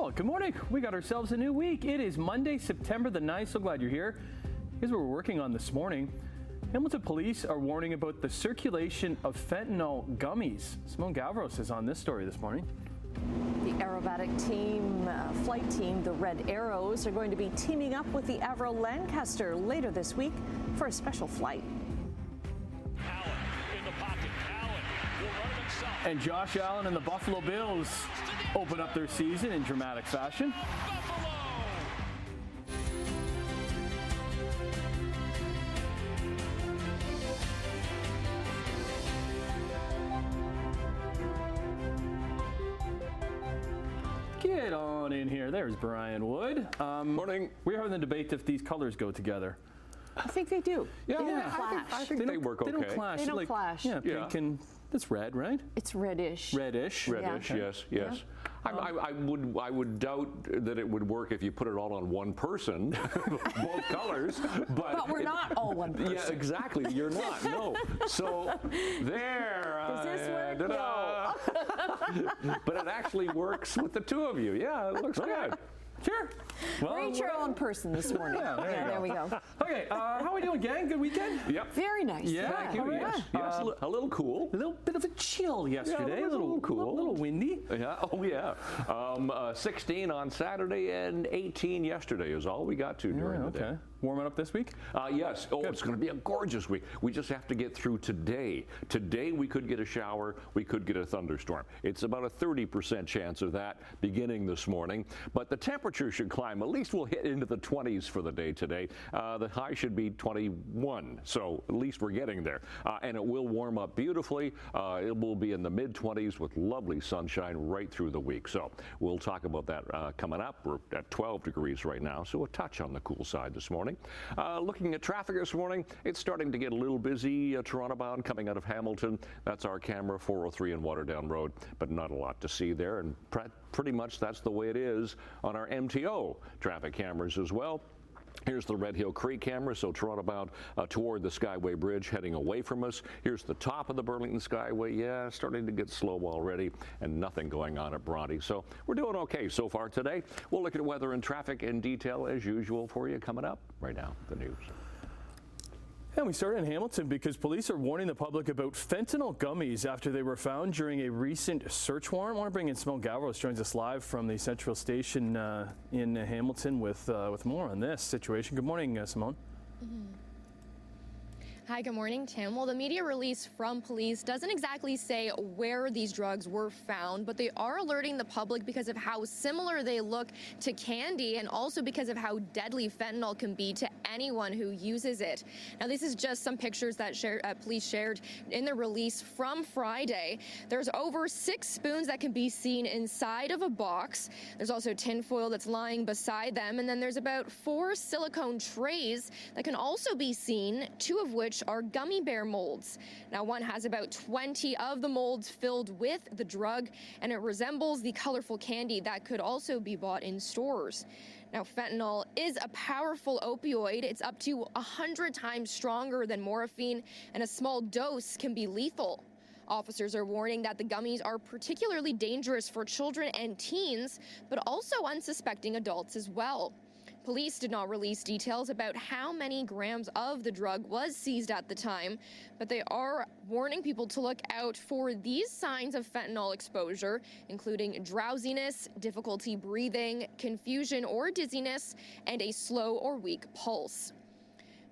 Well, good morning. We got ourselves a new week. It is Monday, September the 9th. So glad you're here. Here's what we're working on this morning. Hamilton police are warning about the circulation of fentanyl gummies. Simone Gavros is on this story this morning. The aerobatic team, flight team, the Red Arrows, are going to be teaming up with the Avro Lancaster later this week for a special flight. Allen in the pocket. Allen will run it himself. And Josh Allen and the Buffalo Bills open up their season in dramatic fashion. Get on in here. There's Brian Wood. Morning. We're having the debate if these colors go together. I think they do. Yeah, I think they work okay. They don't clash. They don't clash. Yeah, pink and that's red, right? It's reddish. Reddish. Reddish, Yeah. yes. Yeah. I would doubt that it would work if you put it all on one person, both colors. But we're not all one person. Yeah, exactly. You're not. No. So there. Does this work? No. But it actually works with the two of you. Yeah, it looks good. Sure. Well, We're each our own person this morning. Yeah, there we go. Okay, how are we doing, gang? Good weekend? Yep. Very nice. Yeah, Thank you. all right. Yes. Yes. A little cool. A little bit of a chill yesterday. Yeah, it was a little cool. A little windy. Yeah. Oh, yeah. 16 on Saturday and 18 yesterday is all we got to during the day. Warming up this week? Yes. Oh, it's going to be a gorgeous week. We just have to get through today. Today we could get a shower. We could get a thunderstorm. It's about a 30% chance of that beginning this morning. But the temperature should climb. At least we'll hit into the 20s for the day today. The high should be 21. So at least we're getting there. And it will warm up beautifully. It will be in the mid-20s with lovely sunshine right through the week. So we'll talk about that coming up. We're at 12 degrees right now, so a touch on the cool side this morning. Looking at traffic this morning, it's starting to get a little busy Toronto bound coming out of Hamilton. That's our camera, 403 and Waterdown Road, but not a lot to see there. And pretty much that's the way it is on our MTO traffic cameras as well. Here's the Red Hill Creek camera, so Toronto bound toward the Skyway Bridge heading away from us. Here's the top of the Burlington Skyway. Yeah, starting to get slow already and nothing going on at Bronte. So we're doing okay so far today. We'll look at weather and traffic in detail as usual for you coming up right now. The news. And we started in Hamilton because police are warning the public about fentanyl gummies after they were found during a recent search warrant. I want to bring in Simone Gavros, joins us live from the Central Station in Hamilton with more on this situation. Good morning, Simone. Hi, good morning, Tim. Well, the media release from police doesn't exactly say where these drugs were found, but they are alerting the public because of how similar they look to candy and also because of how deadly fentanyl can be to anyone who uses it. Now, this is just some pictures that police shared in the release from Friday. There's over 6 spoons that can be seen inside of a box. There's also tinfoil that's lying beside them, and then there's about 4 silicone trays that can also be seen, 2 of which are gummy bear molds. Now, one has about 20 of the molds filled with the drug, and it resembles the colorful candy that could also be bought in stores. Now, fentanyl is a powerful opioid. It's up to 100 times stronger than morphine, and a small dose can be lethal. Officers are warning that the gummies are particularly dangerous for children and teens, but also unsuspecting adults as well. Police did not release details about how many grams of the drug was seized at the time, but they are warning people to look out for these signs of fentanyl exposure, including drowsiness, difficulty breathing, confusion or dizziness, and a slow or weak pulse.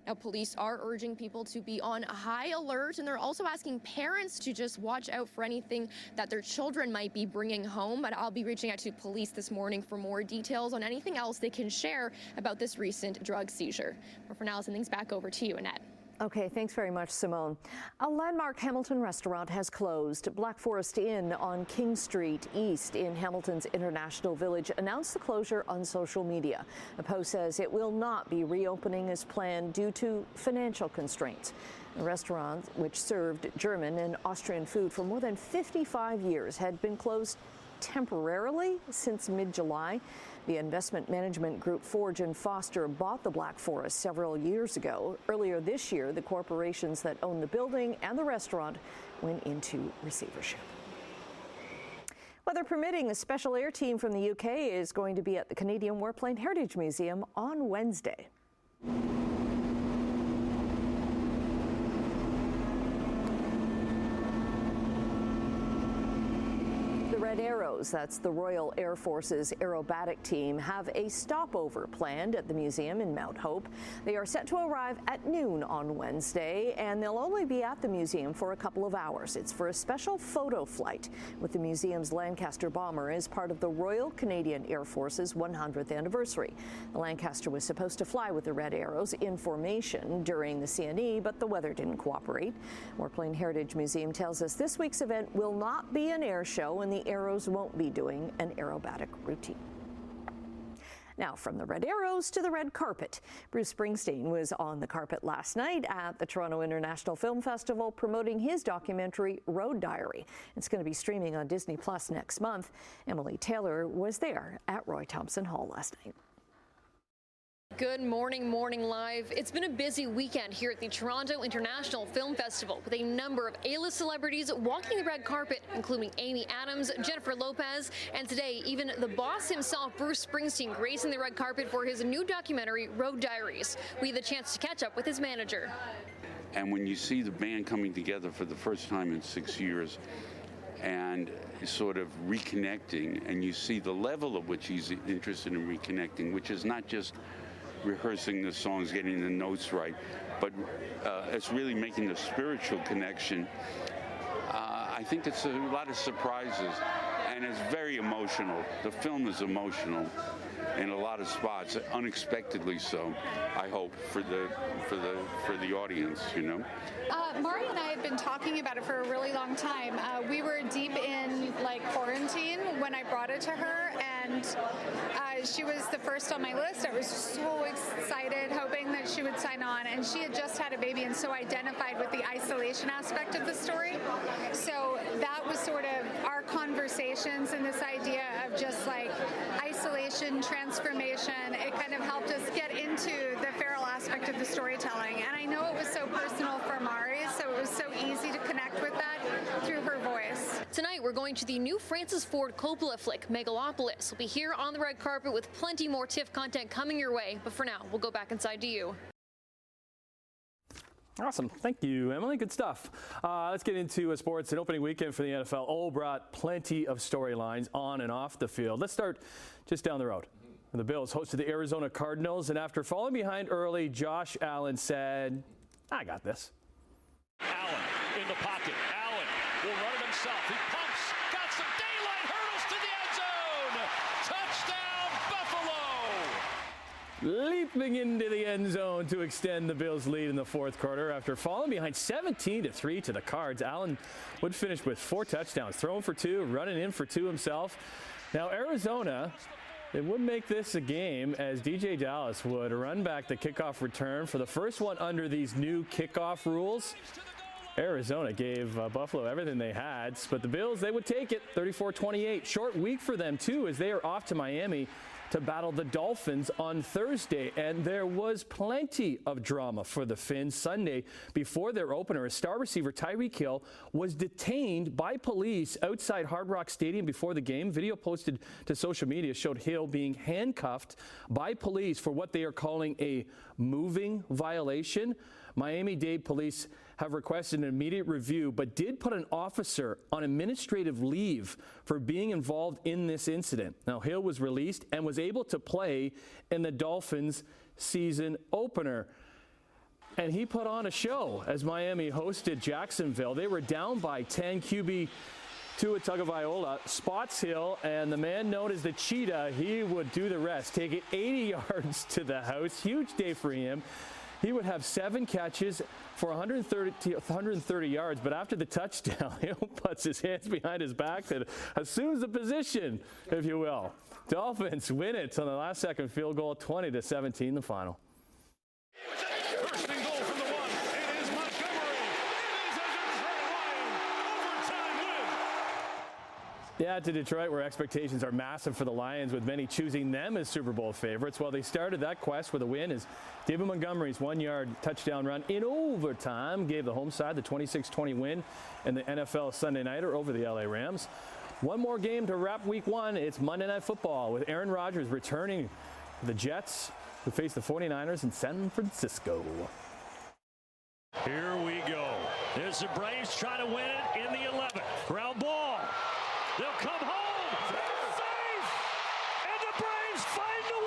Now, police are urging people to be on high alert, and they're also asking parents to just watch out for anything that their children might be bringing home. But I'll be reaching out to police this morning for more details on anything else they can share about this recent drug seizure. But for now, I'll send things back over to you, Annette. Okay, thanks very much, Simone. A landmark Hamilton restaurant has closed. Black Forest Inn on King Street East in Hamilton's International Village announced the closure on social media. The Post says it will not be reopening as planned due to financial constraints. The restaurant, which served German and Austrian food for more than 55 years, had been closed temporarily since mid-July. The investment management group Forge and Foster bought the Black Forest several years ago. Earlier this year, the corporations that own the building and the restaurant went into receivership. Weather permitting, a special air team from the UK is going to be at the Canadian Warplane Heritage Museum on Wednesday. The Red Arrows, that's the Royal Air Force's aerobatic team, have a stopover planned at the museum in Mount Hope. They are set to arrive at noon on Wednesday, and they'll only be at the museum for a couple of hours. It's for a special photo flight with the museum's Lancaster bomber as part of the Royal Canadian Air Force's 100th anniversary. The Lancaster was supposed to fly with the Red Arrows in formation during the CNE, but the weather didn't cooperate. Warplane Heritage Museum tells us this week's event will not be an air show, and the Arrows won't be doing an aerobatic routine. Now, from the Red Arrows to the red carpet. Bruce Springsteen was on the carpet last night at the Toronto International Film Festival promoting his documentary Road Diary. It's going to be streaming on Disney Plus next month. Emily Taylor was there at Roy Thompson Hall last night. Good morning, Morning Live. It's been a busy weekend here at the Toronto International Film Festival with a number of A-list celebrities walking the red carpet, including Amy Adams, Jennifer Lopez, and today even the boss himself, Bruce Springsteen, gracing the red carpet for his new documentary, Road Diaries. We had the chance to catch up with his manager. And when you see the band coming together for the first time in 6 years and sort of reconnecting, and you see the level at which he's interested in reconnecting, which is not just rehearsing the songs, getting the notes right, but it's really making a spiritual connection. I think it's a lot of surprises, and it's very emotional. The film is emotional in a lot of spots, unexpectedly so. I hope for the audience, you know. Mari and I had been talking about it for a really long time. We were deep in quarantine when I brought it to her, and she was the first on my list. I was so excited, hoping that she would sign on, and she had just had a baby and so identified with the isolation aspect of the story. So that was sort of our conversations and this idea of just isolation, transformation. It kind of helped us get into the feral aspect of the storytelling. And I know it was so personal for Mari, so it was so easy to connect with that through her voice. Tonight, we're going to the new Francis Ford Coppola flick, Megalopolis. We'll be here on the red carpet with plenty more TIFF content coming your way. But for now, we'll go back inside to you. Awesome. Thank you, Emily. Good stuff. Let's get into sports. An opening weekend for the NFL all brought plenty of storylines on and off the field. Let's start just down the road. The Bills hosted the Arizona Cardinals, and after falling behind early, Josh Allen said, "I got this." Allen in the pocket. Allen will run it himself. He pumps. Got some daylight. Hurdles to the end zone. Touchdown, Buffalo. Leaping into the end zone to extend the Bills' lead in the fourth quarter. After falling behind 17-3 to the Cards, Allen would finish with 4 touchdowns, throwing for 2, running in for 2 himself. Now, Arizona, they would make this a game as DJ Dallas would run back the kickoff return for the first one under these new kickoff rules. Arizona gave Buffalo everything they had, but the Bills, they would take it 34-28. Short week for them, too, as they are off to Miami to battle the Dolphins on Thursday. And there was plenty of drama for the Finns Sunday before their opener. As star receiver Tyreek Hill was detained by police outside Hard Rock Stadium before the game. Video posted to social media showed Hill being handcuffed by police for what they are calling a moving violation. Miami-Dade police have requested an immediate review, but did put an officer on administrative leave for being involved in this incident. Now, Hill was released and was able to play in the Dolphins' season opener. And he put on a show as Miami hosted Jacksonville. They were down by 10. QB Tua Tagovailoa spots Hill, and the man known as the Cheetah, he would do the rest, take it 80 yards to the house. Huge day for him. He would have 7 catches for 130 yards, but after the touchdown, Hill puts his hands behind his back and assumes the position, if you will. Dolphins win it on the last-second field goal, 20-17, the final. First and goal from the 1. It is Montgomery. It is a Detroit Lion overtime win. Yeah, to Detroit, where expectations are massive for the Lions, with many choosing them as Super Bowl favorites. Well, they started that quest with a win as David Montgomery's 1-yard touchdown run in overtime gave the home side the 26-20 win in the NFL Sunday Nighter over the LA Rams. One more game to wrap week one. It's Monday Night Football with Aaron Rodgers returning to the Jets, who face the 49ers in San Francisco. Here we go. There's the Braves trying to win it in the 11th. Ground ball. They'll come home. Safe. And the Braves find a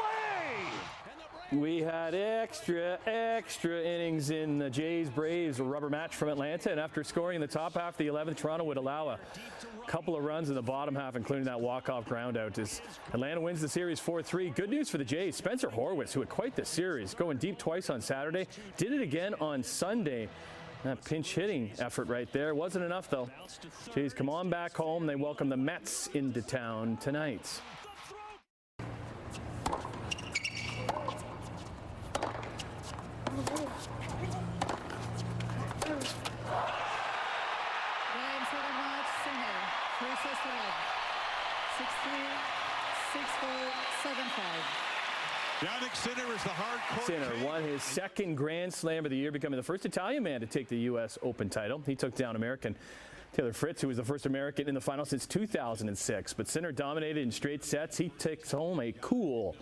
way. We had extra innings in the Jays-Braves rubber match from Atlanta, and after scoring in the top half of the 11th, Toronto would allow a couple of runs in the bottom half, including that walk-off ground out, as Atlanta wins the series 4-3. Good news for the Jays. Spencer Horwitz, who had quite the series, going deep twice on Saturday, did it again on Sunday. That pinch hitting effort right there wasn't enough, though. Jays come on back home. They welcome the Mets into town tonight. Sinner won his second Grand Slam of the year, becoming the first Italian man to take the U.S. Open title. He took down American Taylor Fritz, who was the first American in the final since 2006. But Sinner dominated in straight sets. He takes home a cool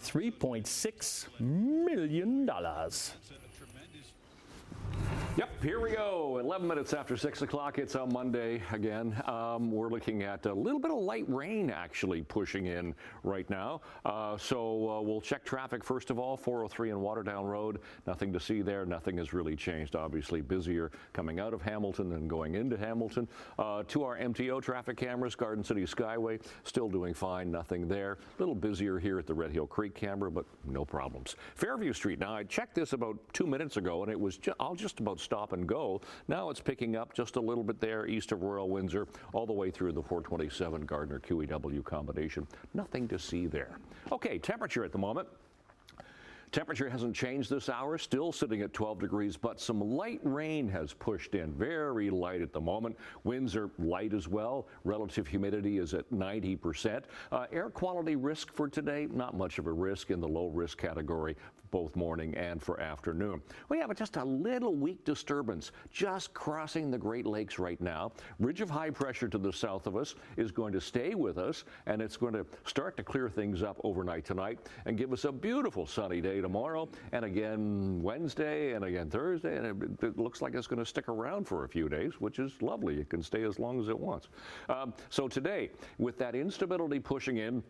$3.6 million. Yep, here we go. 11 minutes after 6 o'clock. It's a Monday again. We're looking at a little bit of light rain actually pushing in right now. So we'll check traffic first of all. 403 and Waterdown Road. Nothing to see there. Nothing has really changed. Obviously busier coming out of Hamilton than going into Hamilton. To our MTO traffic cameras, Garden City Skyway still doing fine. Nothing there. A little busier here at the Red Hill Creek camera, but no problems. Fairview Street. Now I checked this about 2 minutes ago, and it was I'll just about stop and go. Now it's picking up just a little bit there east of Royal Windsor, all the way through the 427 Gardner QEW combination. Nothing to see there. Okay, temperature at the moment. Temperature hasn't changed this hour, still sitting at 12 degrees, but some light rain has pushed in, very light at the moment. Winds are light as well. Relative humidity is at 90%. Air quality risk for today, not much of a risk in the low risk category, both morning and for afternoon. We have just a little weak disturbance just crossing the Great Lakes right now. Ridge of high pressure to the south of us is going to stay with us, and it's going to start to clear things up overnight tonight and give us a beautiful sunny day tomorrow, and again Wednesday, and again Thursday, and it looks like it's going to stick around for a few days, which is lovely. It can stay as long as it wants. So today, with that instability pushing in,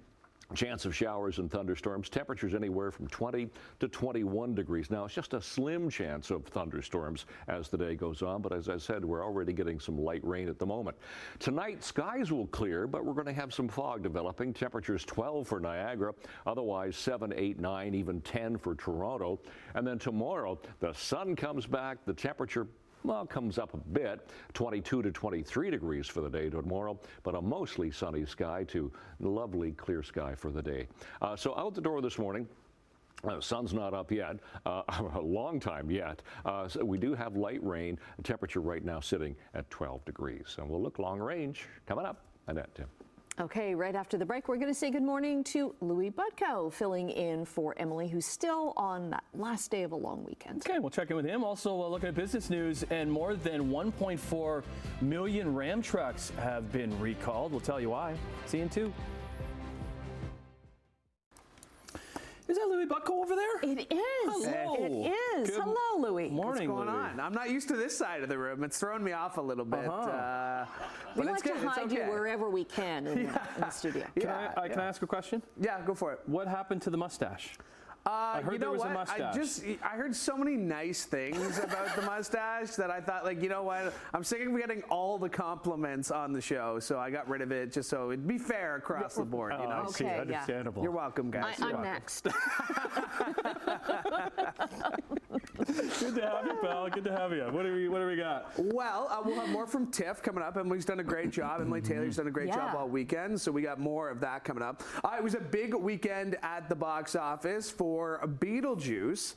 chance of showers and thunderstorms, temperatures anywhere from 20 to 21 degrees. Now, it's just a slim chance of thunderstorms as the day goes on, but as I said, we're already getting some light rain at the moment. Tonight, skies will clear, but we're going to have some fog developing. Temperatures 12 for Niagara, otherwise 7, 8, 9, even 10 for Toronto. And then tomorrow, the sun comes back, the temperature comes up a bit, 22 to 23 degrees for the day tomorrow, but a mostly sunny sky to lovely clear sky for the day. So out the door this morning, sun's not up yet, a long time yet. So we do have light rain. The temperature right now sitting at 12 degrees. And we'll look long range coming up. Annette, Tim. Okay, right after the break, we're going to say good morning to Louis Butko, filling in for Emily, who's still on that last day of a long weekend. Okay, we'll check in with him. Also, looking at business news, and more than 1.4 million Ram trucks have been recalled. We'll tell you why. See you in 2. Is that Louis Butko over there? It is. Hello. It is. Good Hello, Louis. Morning, What's going Louis. on? I'm not used to this side of the room. It's throwing me off a little bit. We But like it's to good. It's hide you okay. wherever we can in the studio. Can I ask a question? Yeah, go for it. What happened to the mustache? I heard you know there was a what? mustache. I heard so many nice things about the mustache that I thought, like, you know what? I'm sick of getting all the compliments on the show, so I got rid of it just so it'd be fair across the board. You know? I see. Okay, yeah. Understandable. You're welcome, guys. I'm next. Good to have you, pal. Good to have you. What do we got? Well, we'll have more from Tiff coming up. Emily's done a great job. Emily Taylor's done a great job all weekend, so we got more of that coming up. It was a big weekend at the box office for Beetlejuice,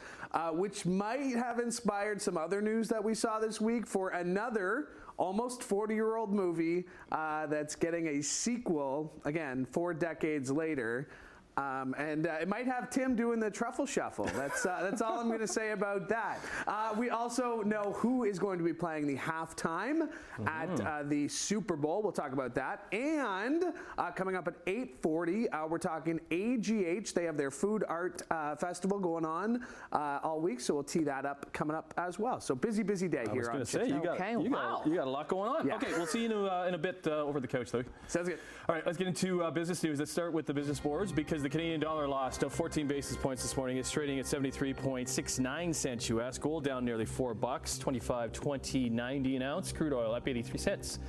which might have inspired some other news that we saw this week for another almost 40-year-old movie that's getting a sequel, again, 4 decades later. And it might have Tim doing the truffle shuffle. That's all I'm going to say about that. We also know who is going to be playing the halftime at the Super Bowl. We'll talk about that. And coming up at 8:40, we're talking AGH. They have their food art festival going on all week, so we'll tee that up coming up as well. So busy day here. I was going to say, you got a lot going on. Yeah. Okay, we'll see you in a bit over the couch, though. Sounds good. All right, let's get into business news. Let's start with the business boards because the Canadian dollar lost 14 basis points this morning. It's trading at 73.69 cents US. Gold down nearly $4, 25.20.90 an ounce. Crude oil up 83 cents.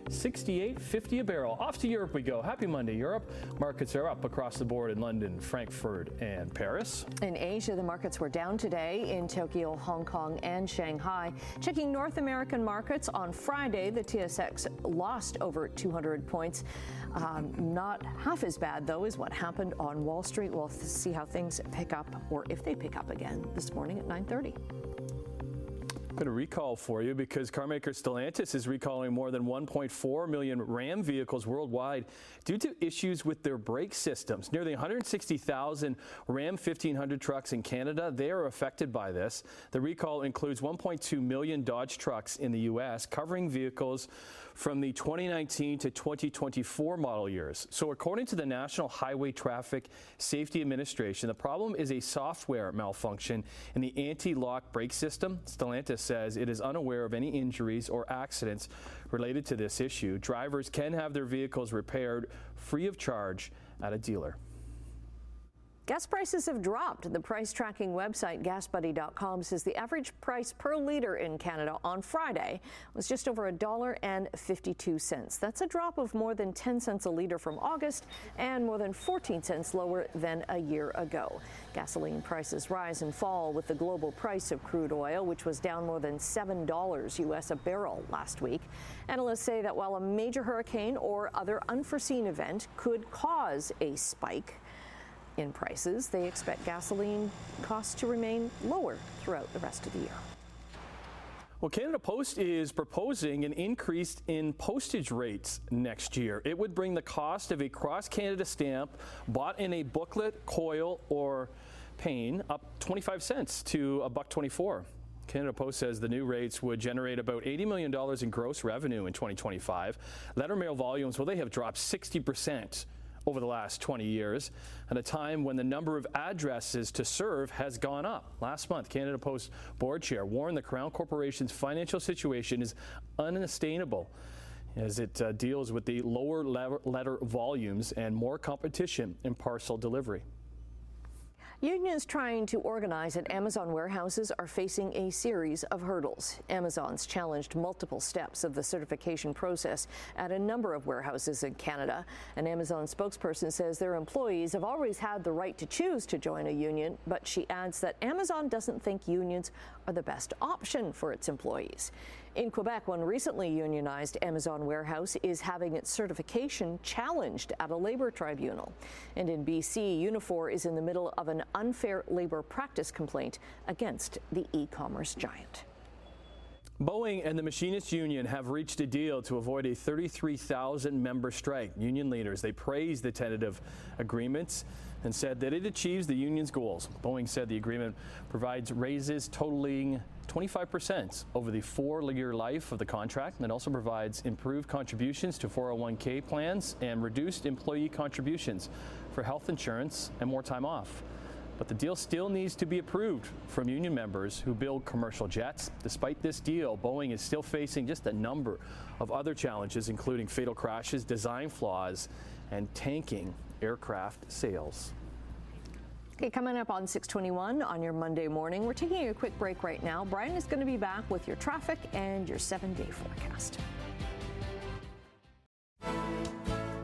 68.50 a barrel. Off to Europe we go. Happy Monday, Europe. Markets are up across the board in London, Frankfurt, and Paris. In Asia, the markets were down today in Tokyo, Hong Kong, and Shanghai. Checking North American markets on Friday, the TSX lost over 200 points. Not half as bad, though, as what happened on Wall Street. We'll see how things pick up, or if they pick up again, this morning at 9:30. Got a recall for you because carmaker Stellantis is recalling more than 1.4 million Ram vehicles worldwide due to issues with their brake systems. Nearly 160,000 Ram 1500 trucks in Canada, they are affected by this. The recall includes 1.2 million Dodge trucks in the U.S., covering vehicles from the 2019 to 2024 model years. So according to the National Highway Traffic Safety Administration, the problem is a software malfunction in the anti-lock brake system. Stellantis says it is unaware of any injuries or accidents related to this issue. Drivers can have their vehicles repaired free of charge at a dealer. Gas prices have dropped. The price tracking website GasBuddy.com says the average price per liter in Canada on Friday was just over $1.52. That's a drop of more than 10 cents a liter from August and more than 14 cents lower than a year ago. Gasoline prices rise and fall with the global price of crude oil, which was down more than $7 US a barrel last week. Analysts say that while a major hurricane or other unforeseen event could cause a spike in prices, they expect gasoline costs to remain lower throughout the rest of the year. Well, Canada Post is proposing an increase in postage rates next year. It would bring the cost of a cross-Canada stamp bought in a booklet, coil, or pane up 25 cents to $1.24. Canada Post says the new rates would generate about $80 million in gross revenue in 2025. Letter mail volumes, well, they have dropped 60% over the last 20 years, at a time when the number of addresses to serve has gone up. Last month, Canada Post board chair warned the Crown Corporation's financial situation is unsustainable as it deals with the lower letter volumes and more competition in parcel delivery. Unions trying to organize at Amazon warehouses are facing a series of hurdles. Amazon's challenged multiple steps of the certification process at a number of warehouses in Canada. An Amazon spokesperson says their employees have always had the right to choose to join a union, but she adds that Amazon doesn't think unions are the best option for its employees. In Quebec, one recently unionized Amazon warehouse is having its certification challenged at a labor tribunal. And in BC, Unifor is in the middle of an unfair labor practice complaint against the e-commerce giant. Boeing and the Machinists Union have reached a deal to avoid a 33,000-member strike. Union leaders, they praised the tentative agreements and said that it achieves the union's goals. Boeing said the agreement provides raises totaling 25% over the 4-year life of the contract, and it also provides improved contributions to 401k plans and reduced employee contributions for health insurance and more time off. But the deal still needs to be approved from union members who build commercial jets. Despite this deal, Boeing is still facing just a number of other challenges, including fatal crashes, design flaws, and tanking aircraft sales. Okay, coming up on 6:21 on your Monday morning, we're taking a quick break right now. Brian is going to be back with your traffic and your 7-day forecast.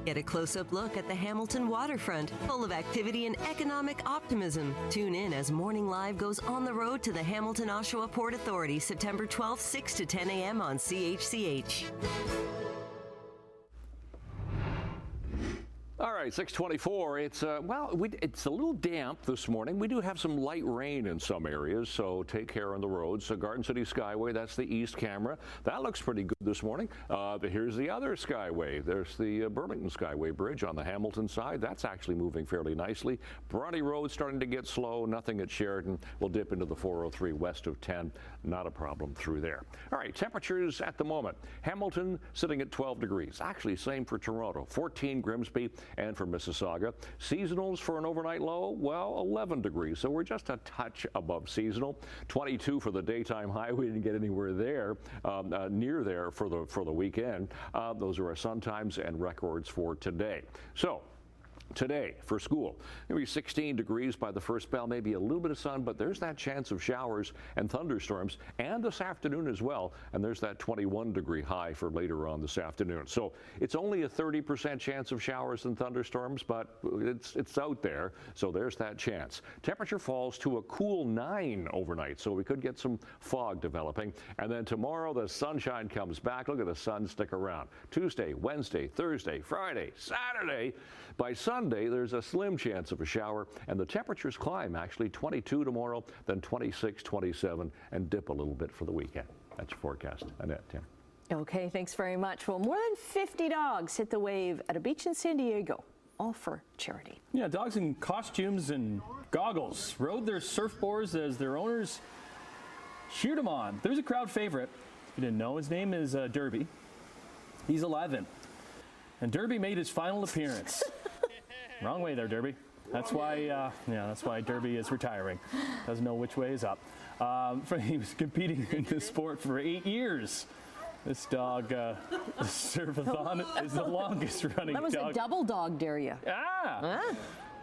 Get a close-up look at the Hamilton waterfront, full of activity and economic optimism. Tune in as Morning Live goes on the road to the Hamilton Oshawa Port Authority, September 12th, 6 to 10 a.m. on CHCH. All right, right, 624. It's it's a little damp this morning. We do have some light rain in some areas, so take care on the roads. So Garden City Skyway, that's the east camera. That looks pretty good this morning. Here's the other Skyway. There's the Burlington Skyway Bridge on the Hamilton side. That's actually moving fairly nicely. Bronte Road starting to get slow. Nothing at Sheridan. We'll dip into the 403 west of 10. Not a problem through there. All right, temperatures at the moment. Hamilton sitting at 12 degrees. Actually, same for Toronto. 14 Grimsby and for Mississauga. Seasonals for an overnight low, well, 11 degrees. So we're just a touch above seasonal. 22 for the daytime high. We didn't get anywhere there, near there for the weekend. Those are our sun times and records for today. So today for school, maybe 16 degrees by the first bell, maybe a little bit of sun, but there's that chance of showers and thunderstorms, and this afternoon as well, and there's that 21-degree high for later on this afternoon. So it's only a 30% chance of showers and thunderstorms, but it's out there, so there's that chance. Temperature falls to a cool 9 overnight, so we could get some fog developing, and then tomorrow the sunshine comes back. Look at the sun stick around. Tuesday, Wednesday, Thursday, Friday, Saturday. By Sunday, there's a slim chance of a shower, and the temperatures climb, actually 22 tomorrow, then 26, 27, and dip a little bit for the weekend. That's your forecast. Annette, Tim. Okay, thanks very much. Well, more than 50 dogs hit the wave at a beach in San Diego, all for charity. Yeah, dogs in costumes and goggles rode their surfboards as their owners cheered them on. There's a crowd favorite. If you didn't know, his name is Derby. He's 11. And Derby made his final appearance. Wrong way there, Derby. That's why Derby is retiring. Doesn't know which way is up. He was competing in the sport for 8 years. This dog, Surfathon, is the longest running dog. That was a double dog, dare you?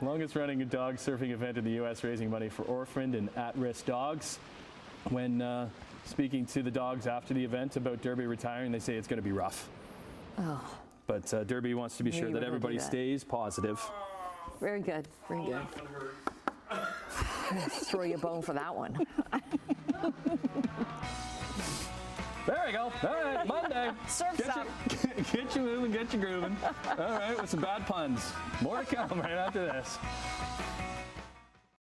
Longest running dog surfing event in the U.S., raising money for orphaned and at-risk dogs. When speaking to the dogs after the event about Derby retiring, they say it's going to be rough. Oh. But Derby wants to be sure that everybody stays positive. Very good. Very good. Throw you a bone for that one. There we go. All right, Monday. Surf's up. Get you moving, get you grooving. All right, with some bad puns. More to come right after this.